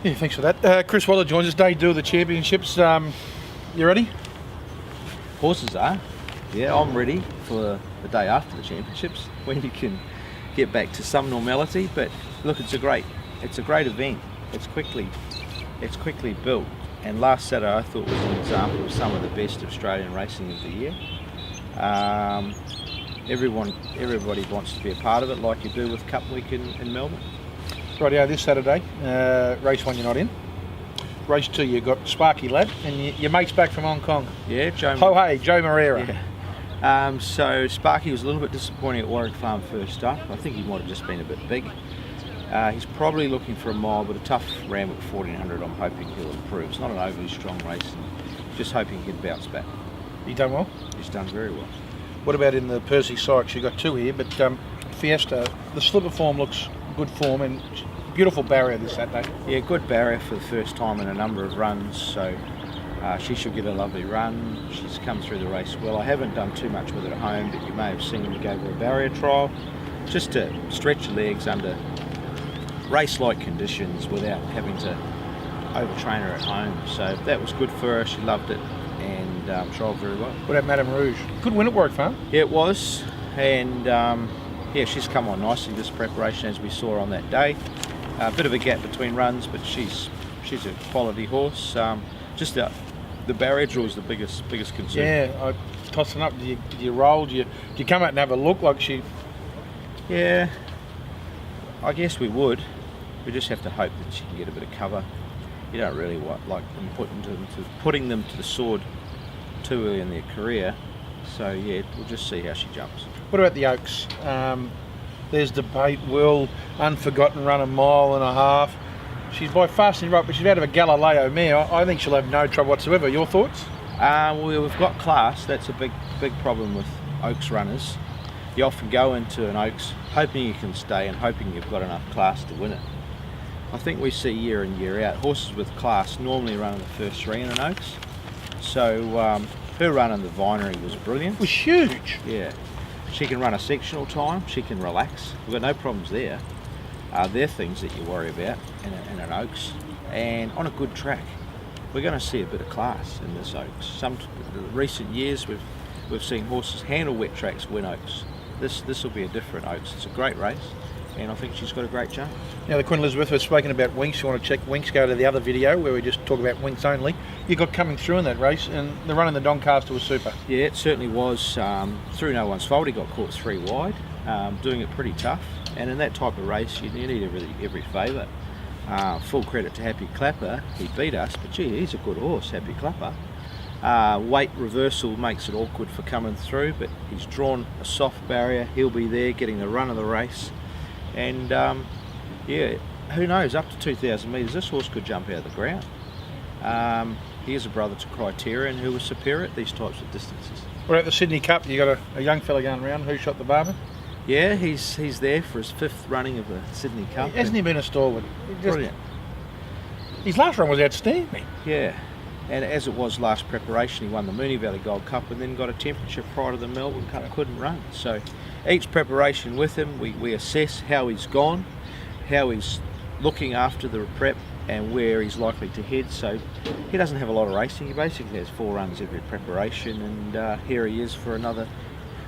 Yeah, thanks for that. Chris Waller joins us, day 2 of the championships. You ready? Horses are. Yeah, I'm ready for the day after the championships when you can get back to some normality. But look, it's a great event. It's quickly built. And last Saturday I thought was an example of some of the best Australian racing of the year. Everybody wants to be a part of it, like you do with Cup Week in Melbourne. Rightio, this Saturday, race 1 you're not in. Race 2 you've got Sparky lad, and your mate's back from Hong Kong. Yeah, Joe Moreira. Yeah. So Sparky was a little bit disappointing at Warwick Farm first up. I think he might have just been a bit big. He's probably looking for a mile, but a tough Randwick 1400 I'm hoping he'll improve. It's not an overly strong race, and just hoping he can bounce back. He done well? He's done very well. What about in the Percy Sykes? You've got 2 here, but Fiesta, the slipper form looks good form, and beautiful barrier this Saturday. Yeah, good barrier for the first time in a number of runs, so she should get a lovely run. She's come through the race well. I haven't done too much with it at home, but you may have seen we gave her a barrier trial just to stretch the legs under race-like conditions without having to overtrain her at home. So that was good for her. She loved it and trialled very well. What about Madame Rouge? Good win at Warwick Farm. Yeah, it was, and yeah, she's come on nicely this preparation as we saw on that day. A bit of a gap between runs, but she's a quality horse. Just the barrier draw is the biggest concern. Yeah, I tossing up. Do you roll? Do you come out and have a look like she? Yeah, I guess we would. We just have to hope that she can get a bit of cover. You don't really like them putting them to the sword too early in their career. So yeah, we'll just see how she jumps. What about the Oaks? There's debate. Will Unforgotten run a mile and a half? She's by fasting right, but she's out of a Galileo mare. I think she'll have no trouble whatsoever. Your thoughts? Well, we've got class. That's a big problem with Oaks runners. You often go into an Oaks hoping you can stay and hoping you've got enough class to win it. I think we see year in, year out, horses with class normally run in the first 3 in an Oaks. So her run in the Vinery was brilliant. It was huge. Yeah. She can run a sectional time, she can relax. We've got no problems there. They're things that you worry about in an Oaks. And on a good track, we're going to see a bit of class in this Oaks. Some recent years we've seen horses handle wet tracks win Oaks. This will be a different Oaks. It's a great race, and I think she's got a great chance. Now, the Queen Elizabeth has spoken about Winks. You want to check Winks, go to the other video where we just talk about Winks only. You got coming through in that race, and the run in the Doncaster was super. Yeah, it certainly was. Through no one's fault, he got caught 3 wide, doing it pretty tough. And in that type of race, you need every favour. Full credit to Happy Clapper. He beat us, but gee, he's a good horse, Happy Clapper. Weight reversal makes it awkward for coming through, but he's drawn a soft barrier. He'll be there getting the run of the race. And yeah, who knows, up to 2,000 metres this horse could jump out of the ground. He is a brother to Criterion, who was superior at these types of distances. We're at the Sydney Cup. You got a young fella going around. Who shot the barber? Yeah, he's there for his 5th running of the Sydney Cup. Hasn't he been a stalwart? Brilliant. His last run was outstanding. Yeah, and as it was last preparation, he won the Moonee Valley Gold Cup and then got a temperature prior to the Melbourne Cup, couldn't run. So each preparation with him, we assess how he's gone, how he's looking after the prep, and where he's likely to head. So he doesn't have a lot of racing. He basically has 4 runs every preparation, and here he is for another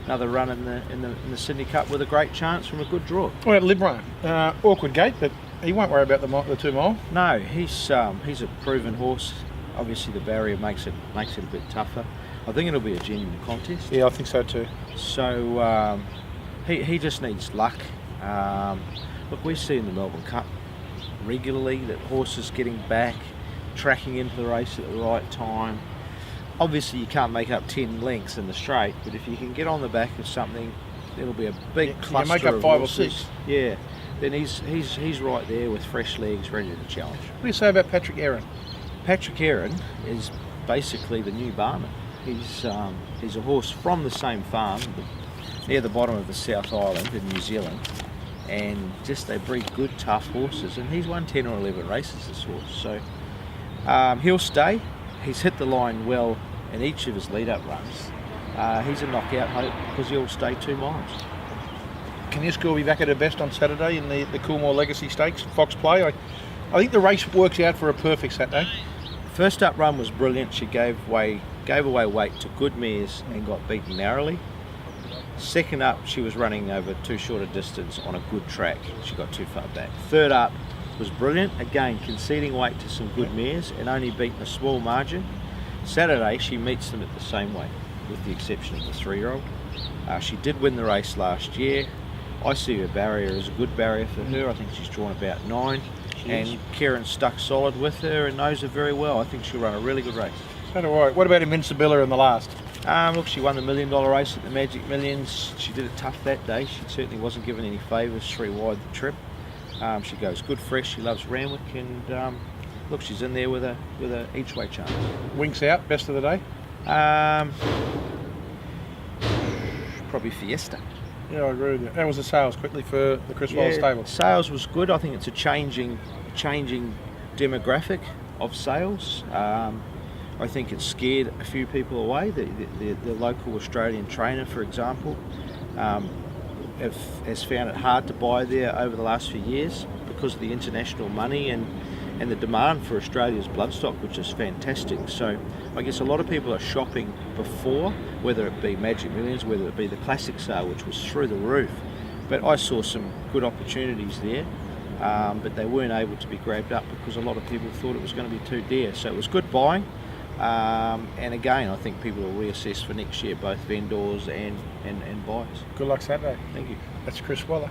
run in the Sydney Cup with a great chance from a good draw. Well, Libran, awkward gate, but he won't worry about the 2 mile. No, he's a proven horse. Obviously, the barrier makes it a bit tougher. I think it'll be a genuine contest. Yeah, I think so too. So he just needs luck. Look, we see in the Melbourne Cup regularly that horses getting back, tracking into the race at the right time. Obviously, you can't make up 10 lengths in the straight, but if you can get on the back of something, it'll be a big cluster. You make up of 5 horses. or 6. Yeah, then he's right there with fresh legs, ready to challenge. What do you say about Patrick Aaron? Patrick Aaron is basically the new barman. He's a horse from the same farm near the bottom of the South Island in New Zealand, and just they breed good, tough horses. And he's won 10 or 11 races, this horse. So he'll stay. He's hit the line well in each of his lead-up runs. He's a knockout hope because he'll stay 2 miles. Can this girl be back at her best on Saturday in the Coolmore Legacy Stakes, Fox Play? I think the race works out for her perfect Saturday. First up run was brilliant. She gave away weight to good mares and got beaten narrowly. Second up, she was running over too short a distance on a good track. She got too far back. Third up was brilliant, again conceding weight to some good mares and only beaten a small margin. Saturday, she meets them at the same weight, with the exception of the 3-year-old. She did win the race last year. I see her barrier as a good barrier for her. I think she's drawn about 9. And Kieran stuck solid with her and knows her very well. I think she'll run a really good race. So do I. What about Invincible in the last? Look, she won the $1 million race at the Magic Millions. She did it tough that day. She certainly wasn't given any favours 3 wide the trip. She goes good fresh. She loves Randwick, and look, she's in there with a each way chance. Winks out, best of the day. Probably Fiesta. Yeah, I agree with you. How was the sales quickly for the Chris Waller stable? Sales was good. I think it's a changing demographic of sales. I think it scared a few people away. The local Australian trainer, for example, has found it hard to buy there over the last few years because of the international money and the demand for Australia's bloodstock, which is fantastic. So I guess a lot of people are shopping before, whether it be Magic Millions, whether it be the classic sale, which was through the roof. But I saw some good opportunities there, but they weren't able to be grabbed up because a lot of people thought it was going to be too dear. So it was good buying. And again, I think people will reassess for next year, both vendors and buyers. Good luck Saturday. Thank you. That's Chris Waller.